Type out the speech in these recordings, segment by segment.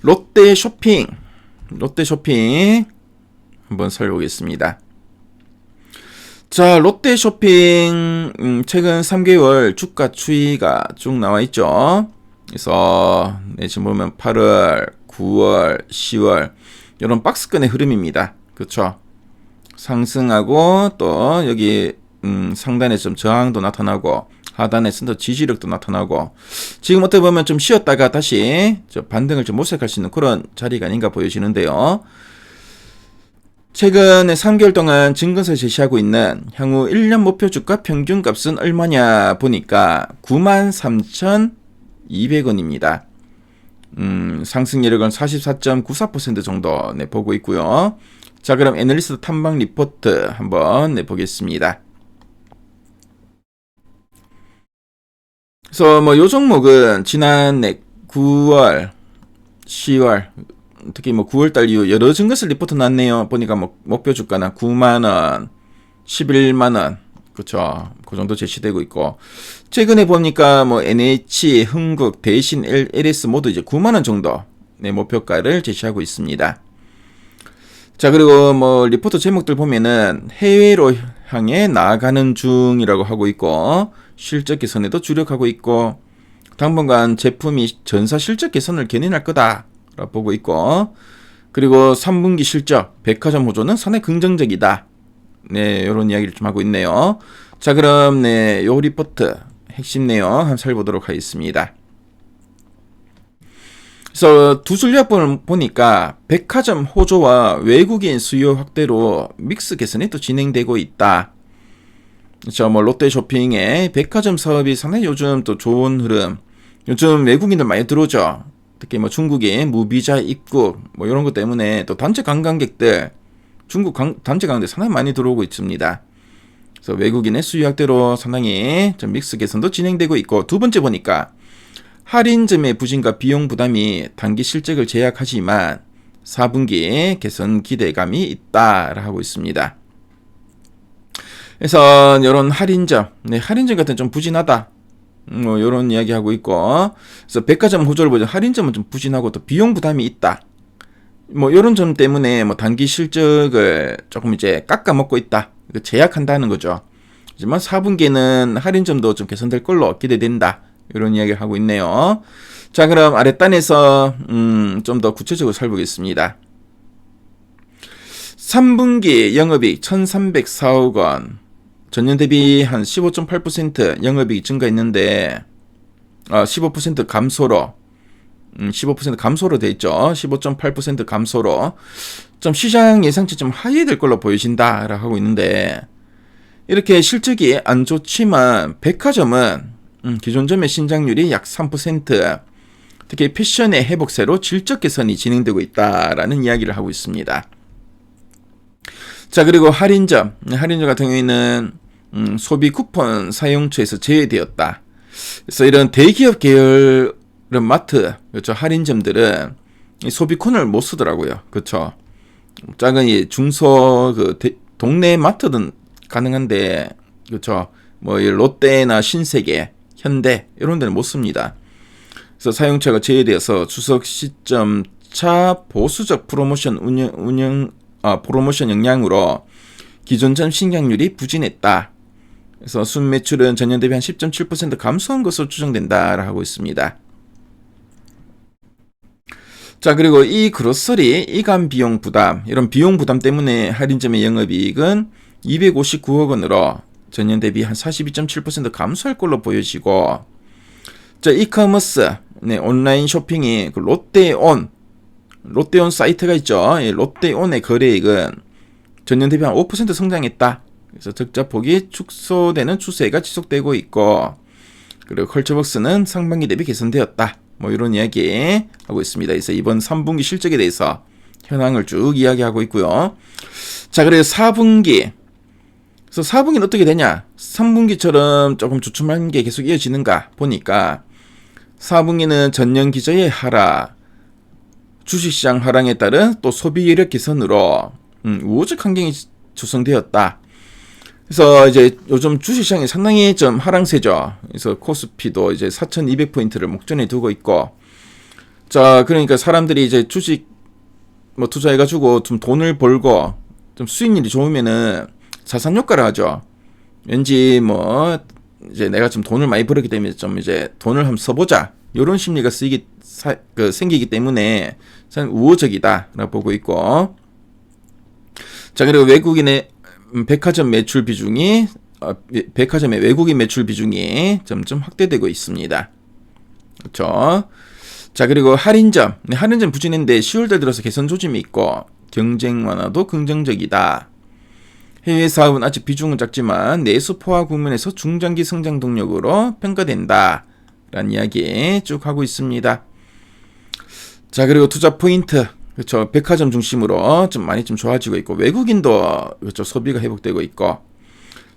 롯데 쇼핑 한번 살펴보겠습니다. 자, 롯데 쇼핑 최근 3개월 주가 추이가 쭉 나와 있죠. 그래서 지금 보면 8월, 9월, 10월 이런 박스권의 흐름입니다. 그렇죠? 상승하고 또 여기 상단에 좀 저항도 나타나고 하단에서도 지지력도 나타나고 지금 어떻게 보면 좀 쉬었다가 다시 반등을 좀 모색할 수 있는 그런 자리가 아닌가 보여지는데요. 최근에 3개월 동안 증권사에 제시하고 있는 향후 1년 목표 주가 평균값은 얼마냐 보니까 93,200원입니다. 상승 여력은 44.94% 정도 보고 있고요. 자, 그럼 애널리스트 탐방 리포트 한번 보겠습니다. 그래서 요 종목은 지난 9월, 10월, 특히 9월달 이후 여러 증거세 리포트 났네요. 보니까 목표 주가는 9만원, 11만원, 그쵸. 그 정도 제시되고 있고. 최근에 보니까 NH, 흥국, 대신, LS 모두 이제 9만원 정도 목표가를 제시하고 있습니다. 자, 그리고 리포트 제목들 보면은 해외로 향해 나아가는 중이라고 하고 있고, 실적 개선에도 주력하고 있고, 당분간 제품이 전사 실적 개선을 견인할 거다 라고 보고 있고, 그리고 3분기 실적, 백화점 호조는 상당히 긍정적이다. 네, 요런 이야기를 좀 하고 있네요. 자, 그럼 요 리포트 핵심 내용 한번 살펴보도록 하겠습니다. 그래서 두 전략본을 보니까 백화점 호조와 외국인 수요 확대로 믹스 개선이 또 진행되고 있다. 그렇죠. 롯데 쇼핑의 백화점 사업이 상당히 요즘 또 좋은 흐름. 요즘 외국인들 많이 들어오죠. 특히 중국인 무비자 입국 이런 것 때문에 또 단체 관광객들 중국 단체 관광객들 상당히 많이 들어오고 있습니다. 그래서 외국인의 수요 확대로 상당히 좀 믹스 개선도 진행되고 있고, 두 번째 보니까 할인점의 부진과 비용 부담이 단기 실적을 제약하지만 4분기 개선 기대감이 있다라고 하고 있습니다. 그래서 이런 할인점 같은 좀 부진하다. 이런 이야기 하고 있고, 그래서 백화점 호조를 보자 할인점은 좀 부진하고 또 비용 부담이 있다. 이런 점 때문에 단기 실적을 조금 이제 깎아 먹고 있다. 제약한다는 거죠. 하지만 4분기에는 할인점도 좀 개선될 걸로 기대된다. 이런 이야기를 하고 있네요. 자, 그럼 아랫단에서 좀 더 구체적으로 살펴보겠습니다. 3분기 영업이익 1,304억 원, 전년 대비 한 15.8% 영업이익이 증가했는데 15% 감소로 15% 감소로 돼 있죠. 15.8% 감소로 좀 시장 예상치 좀 하이될 걸로 보여진다라고 하고 있는데, 이렇게 실적이 안 좋지만 백화점은 기존점의 신장률이 약 3%, 특히 패션의 회복세로 질적 개선이 진행되고 있다라는 이야기를 하고 있습니다. 자, 그리고 할인점 같은 경우에는 소비 쿠폰 사용처에서 제외되었다. 그래서 이런 대기업 계열 마트, 그렇죠, 할인점들은 소비콘을 못 쓰더라고요. 그렇죠. 작은 중소 동네 마트든 가능한데, 그렇죠. 롯데나 신세계, 현대 이런 데는 못 씁니다. 그래서 사용처가 제외되어서 추석 시점 차 보수적 프로모션 프로모션 영향으로 기존점 신장률이 부진했다. 그래서 순매출은 전년 대비 한 10.7% 감소한 것으로 추정된다라고 하고 있습니다. 자, 그리고 이 그로서리 이감 비용 부담, 이런 비용 부담 때문에 할인점의 영업이익은 259억 원으로 전년 대비 한 42.7% 감소할 걸로 보여지고, 자, 이커머스, 온라인 쇼핑이 롯데온 사이트가 있죠. 롯데온의 거래액은 전년 대비 한 5% 성장했다. 그래서 적자폭이 축소되는 추세가 지속되고 있고, 그리고 컬처벅스는 상반기 대비 개선되었다. 이런 이야기 하고 있습니다. 그래서 이번 3분기 실적에 대해서 현황을 쭉 이야기하고 있고요. 자, 그리고 4분기. 그래서 4분기는 어떻게 되냐? 3분기처럼 조금 주춤한 게 계속 이어지는가 보니까 4분기는 전년 기저의 하락, 주식시장 하락에 따른 또 소비 여력 개선으로 우호적 환경이 조성되었다. 그래서 이제 요즘 주식시장이 상당히 좀 하락세죠. 그래서 코스피도 이제 4,200포인트를 목전에 두고 있고, 자, 그러니까 사람들이 이제 주식 뭐 투자해가지고 좀 돈을 벌고 좀 수익률이 좋으면은 자산 효과를 하죠. 왠지 뭐 이제 내가 좀 돈을 많이 벌었기 때문에 좀 이제 돈을 한번 써보자, 이런 심리가 생기기 때문에 저는 우호적이다라고 보고 있고. 자, 그리고 외국인의 백화점 매출 비중이 백화점의 외국인 매출 비중이 점점 확대되고 있습니다. 그렇죠. 자, 그리고 할인점 부진인데 10월달 들어서 개선 조짐이 있고 경쟁 완화도 긍정적이다. 해외 사업은 아직 비중은 작지만 내수 포화 국면에서 중장기 성장 동력으로 평가된다 라는 이야기 쭉 하고 있습니다. 자, 그리고 투자 포인트, 그렇죠, 백화점 중심으로 좀 많이 좀 좋아지고 있고, 외국인도 그렇죠, 소비가 회복되고 있고.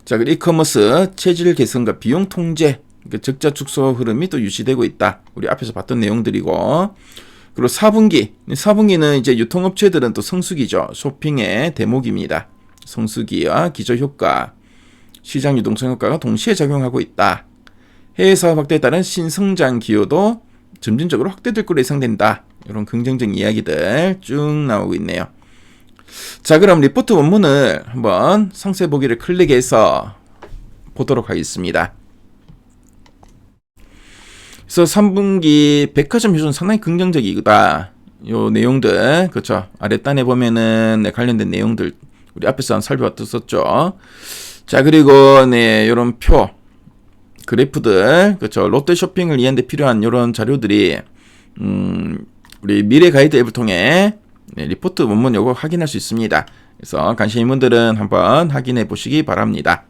자, 그리고 이커머스 체질 개선과 비용 통제, 그러니까 적자 축소 흐름이 또 유지되고 있다. 우리 앞에서 봤던 내용들이고. 그리고 4분기는 이제 유통업체들은 또 성수기죠. 쇼핑의 대목입니다. 성수기와 기저효과, 시장 유동성 효과가 동시에 작용하고 있다. 해외 사업 확대에 따른 신성장 기여도 점진적으로 확대될 것으로 예상된다. 이런 긍정적 이야기들 쭉 나오고 있네요. 자, 그럼 리포트 원문을 한번 상세 보기를 클릭해서 보도록 하겠습니다. 그래서 3분기 백화점 효과는 상당히 긍정적이다. 요 내용들, 그렇죠, 아랫단에 보면은 관련된 내용들 우리 앞에서 살펴봤었죠. 자, 그리고 요런 표, 그래프들, 그렇죠, 롯데 쇼핑을 이해하는 데 필요한 요런 자료들이 우리 미래 가이드 앱을 통해 리포트 원문 요거 확인할 수 있습니다. 그래서 관심 있는 분들은 한번 확인해 보시기 바랍니다.